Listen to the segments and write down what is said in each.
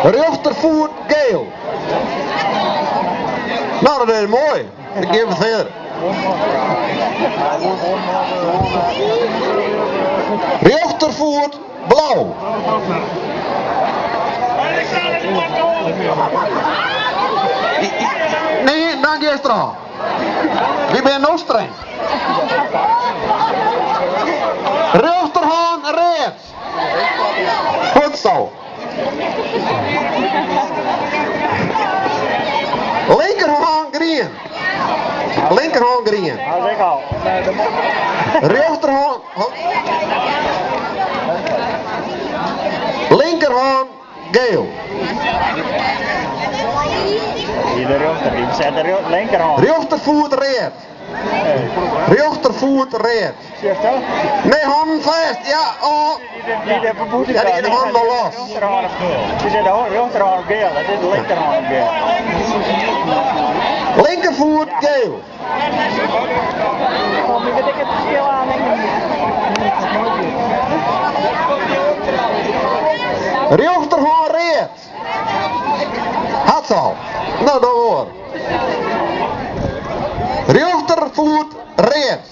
Rechtervoet geel. Nou, dat is mooi. Ik geef het verder. Rechtervoet blauw. Nee, dank je extra. Wie ben nog streng? Rechterhand rechts. Goed zo. Linkerhand green. Linkerhand green. Rechterhand. Linkerhand geel. Rechtervoet rechts. Rechtervoet rechts. Nee, handen vast. Ja, oh. Ja, die de handen los. Je zet de rechterhand geel, dat is de linkerhand geel. Linkervoet geel. Kom, ik weet het verschil aan. Rechterhand rechts. Had ze al. Nou, dan hoor. Rechtervoet rechts.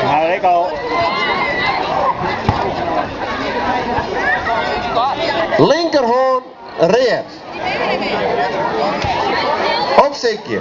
Ja, ik al. Linkerhand rechts. Opzetje.